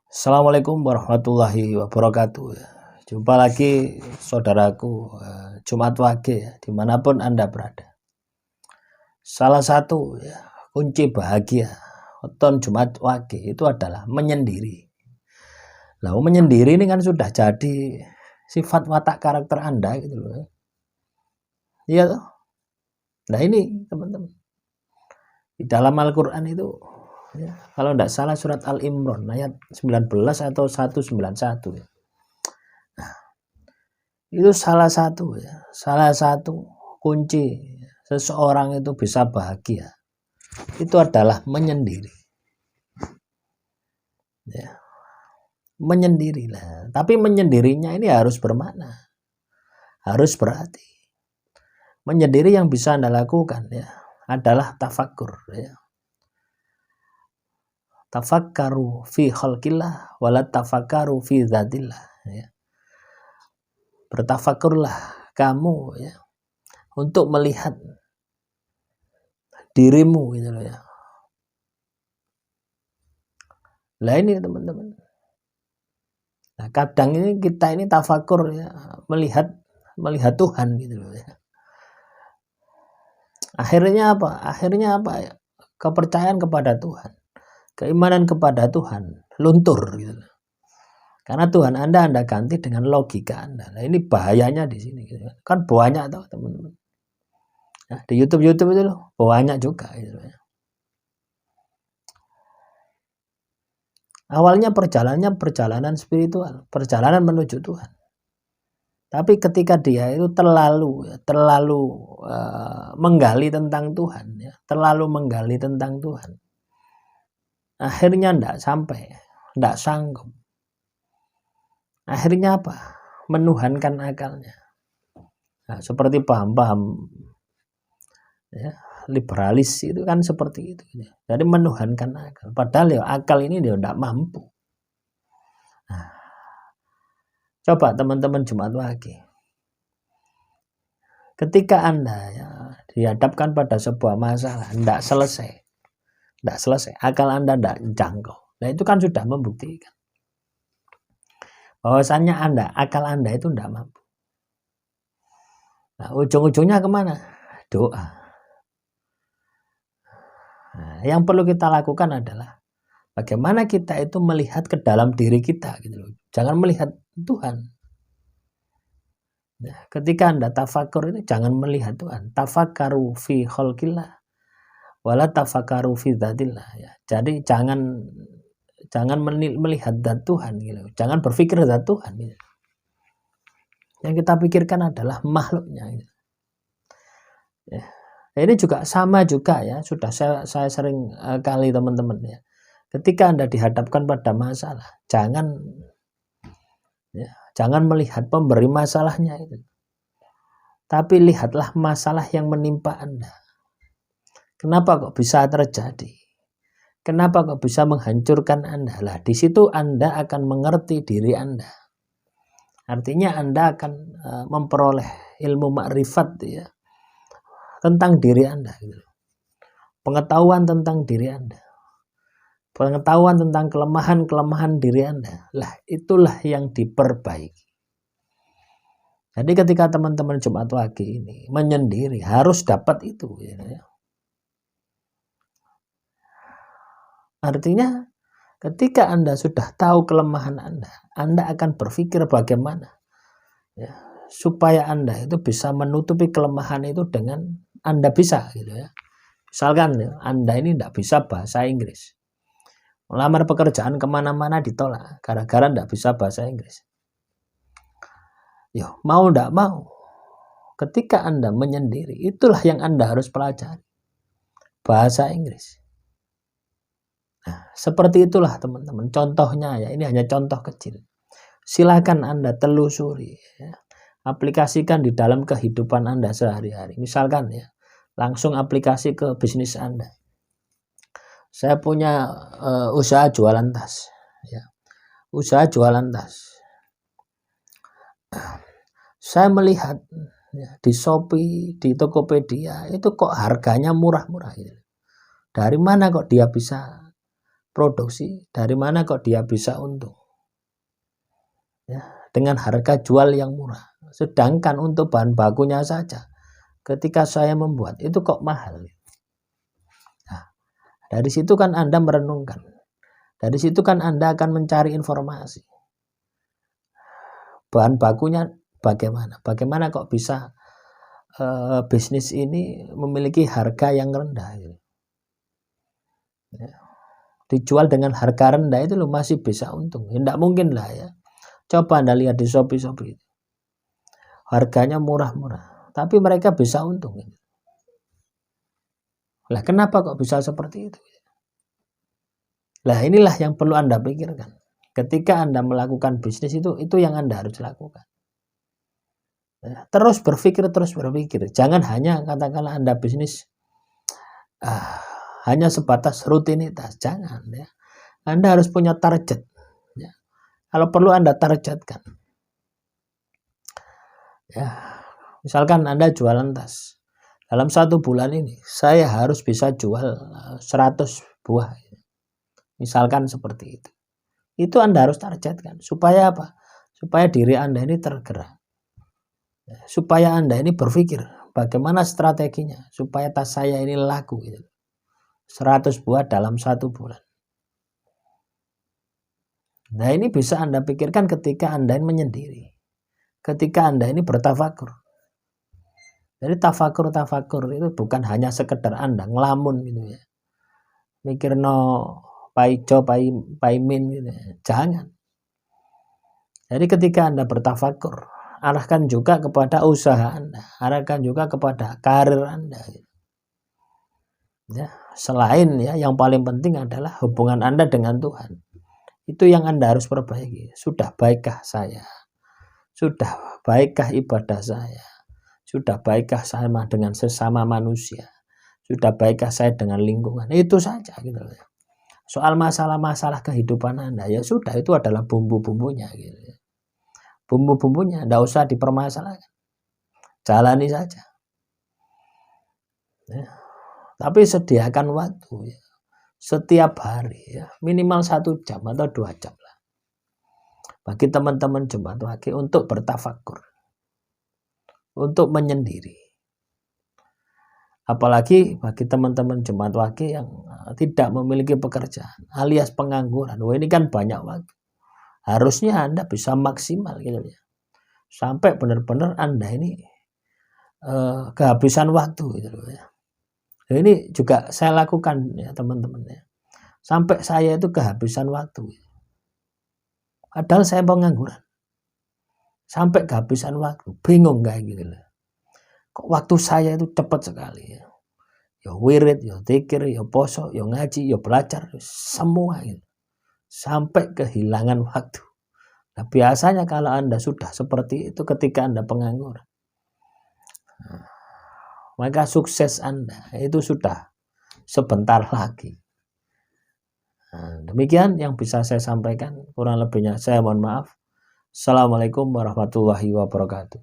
Assalamualaikum warahmatullahi wabarakatuh. Jumpa lagi saudaraku, Jumat Wage ya, dimanapun Anda berada. Salah satu kunci bahagia weton Jumat Wage itu adalah menyendiri. Lalu menyendiri ini kan sudah jadi sifat watak karakter Anda gitu loh. Iya toh? Nah ini teman-teman, di dalam Al-Quran itu ya, kalau tidak salah surat Al-Imran ayat 19 atau 191 ya. Itu salah satu kunci seseorang itu bisa bahagia itu adalah menyendiri ya, menyendirilah. Tapi menyendirinya ini harus bermakna, harus berarti. Menyendiri yang bisa Anda lakukan ya adalah tafakur ya. Tafakkaru fi khalqillah wala tafakkaru fi dzatillah ya. Bertafakurlah kamu ya untuk melihat dirimu gitu loh ya. Lah ini teman-teman. Nah, kadang ini kita ini tafakur ya, melihat Tuhan gitu loh ya. Akhirnya apa ya? Kepercayaan kepada Tuhan, keimanan kepada Tuhan luntur gitu loh. Karena Tuhan Anda ganti dengan logika Anda. Nah, ini bahayanya di sini gitu. Kan banyak tau teman-teman. Nah, di YouTube itu loh banyak juga gitu loh ya. Awalnya perjalanan spiritual, perjalanan menuju Tuhan. Tapi ketika dia itu terlalu menggali tentang Tuhan ya, terlalu menggali tentang Tuhan, akhirnya tidak sanggup. Akhirnya apa? Menuhankan akalnya. Nah, seperti paham-paham ya, liberalis itu kan seperti itu. Jadi menuhankan akal. Padahal ya akal ini dia tidak mampu. Nah, coba teman-teman Jumat Wage. Ketika Anda ya, dihadapkan pada sebuah masalah, tidak selesai, akal Anda tidak jangkau. Nah itu kan sudah membuktikan bahwasannya akal Anda itu tidak mampu. Nah ujung-ujungnya kemana? Doa. Nah, yang perlu kita lakukan adalah bagaimana kita itu melihat ke dalam diri kita gitu loh. Jangan melihat Tuhan. Nah, ketika Anda tafakur itu jangan melihat Tuhan. Tafakkaru fi khalqillah wala tafakkaru fi dzatillah ya. Jadi jangan melihat zat Tuhan gitu. Jangan berpikir zat Tuhan gitu. Yang kita pikirkan adalah makhluknya gitu. Ya. Ini juga sama juga ya, sudah saya sering kali teman-teman ya. Ketika Anda dihadapkan pada masalah, jangan melihat pemberi masalahnya itu. Tapi lihatlah masalah yang menimpa Anda. Kenapa kok bisa terjadi? Kenapa kok bisa menghancurkan Anda? Lah di situ Anda akan mengerti diri Anda. Artinya Anda akan memperoleh ilmu makrifat ya, tentang diri Anda gitu. Pengetahuan tentang diri Anda. Pengetahuan tentang kelemahan diri Anda. Lah itulah yang diperbaiki. Jadi ketika teman-teman Jumat Wage ini menyendiri harus dapat itu ya. Artinya ketika Anda sudah tahu kelemahan Anda akan berpikir bagaimana ya, supaya Anda itu bisa menutupi kelemahan itu dengan Anda bisa gitu ya. Misalkan ya, Anda ini tidak bisa bahasa Inggris. Melamar pekerjaan kemana-mana ditolak gara-gara tidak bisa bahasa Inggris. Yo, mau tidak mau, ketika Anda menyendiri, itulah yang Anda harus pelajari. Bahasa Inggris. Nah, seperti itulah teman-teman. Contohnya ya, ini hanya contoh kecil. Silakan Anda telusuri, ya. Aplikasikan di dalam kehidupan Anda sehari-hari. Misalkan ya, langsung aplikasi ke bisnis Anda. Saya punya usaha jualan tas. Ya. Usaha jualan tas. Saya melihat ya, di Shopee, di Tokopedia itu kok harganya murah-murah gitu. Dari mana kok dia bisa produksi, dari mana kok dia bisa untung? Ya, dengan harga jual yang murah. Sedangkan untuk bahan bakunya saja, ketika saya membuat itu kok mahal. Nah, dari situ kan Anda merenungkan. Dari situ kan Anda akan mencari informasi. Bahan bakunya bagaimana? Bagaimana kok bisa bisnis ini memiliki harga yang rendah? Ya. Dijual dengan harga rendah itu loh masih bisa untung. Tidak mungkin lah ya. Coba Anda lihat di Shopee itu. Harganya murah-murah, tapi mereka bisa untung. Lah kenapa kok bisa seperti itu? Lah inilah yang perlu Anda pikirkan. Ketika Anda melakukan bisnis itu yang Anda harus lakukan. Terus berpikir. Jangan hanya katakanlah Anda bisnis hanya sebatas rutinitas. Jangan ya. Anda harus punya target. Ya. Kalau perlu Anda targetkan. Ya, misalkan Anda jualan tas. Dalam 1 bulan ini saya harus bisa jual 100 buah. Misalkan seperti itu. Itu Anda harus targetkan. Supaya apa? Supaya diri Anda ini tergerak. Supaya Anda ini berpikir bagaimana strateginya supaya tas saya ini laku. 100 buah dalam 1 bulan. Nah ini bisa Anda pikirkan ketika Anda ini menyendiri. Ketika Anda ini bertafakur. Jadi tafakur itu bukan hanya sekedar Anda ngelamun gitu ya. Mikir paijo, paimin gitu ya. Jangan. Jadi ketika Anda bertafakur, arahkan juga kepada usaha Anda, arahkan juga kepada karir Anda. Gitu. Ya, selain ya yang paling penting adalah hubungan Anda dengan Tuhan. Itu yang Anda harus perbaiki. Sudah baikkah saya? Sudah baikkah ibadah saya? Sudah baikkah sama dengan sesama manusia? Sudah baikkah saya dengan lingkungan? Itu saja gitu ya. Soal masalah-masalah kehidupan Anda ya sudah, itu adalah bumbu-bumbunya gitu ya. Bumbu-bumbunya tidak usah dipermasalahkan. Jalani saja. Ya. Tapi sediakan waktu ya. Setiap hari ya, minimal 1 jam atau 2 jam lah. Bagi teman-teman Jumat Wage untuk bertafakur. Untuk menyendiri. Apalagi bagi teman-teman Jumat Wage yang tidak memiliki pekerjaan alias pengangguran. Wah, ini kan banyak waktu. Harusnya Anda bisa maksimal gitu ya. Sampai benar-benar Anda ini kehabisan waktu gitu ya. Ini juga saya lakukan ya teman-teman ya. Sampai saya itu kehabisan waktu. Padahal saya pengangguran. Sampai kehabisan waktu. Bingung kayak gitu loh. Kok waktu saya itu cepat sekali ya. Ya wirid, ya zikir, ya poso, ya ngaji, ya belajar. Semua gitu. Sampai kehilangan waktu. Nah, biasanya kalau Anda sudah seperti itu ketika Anda pengangguran. Maka sukses Anda itu sudah sebentar lagi. Nah, demikian yang bisa saya sampaikan. Kurang lebihnya saya mohon maaf. Assalamualaikum warahmatullahi wabarakatuh.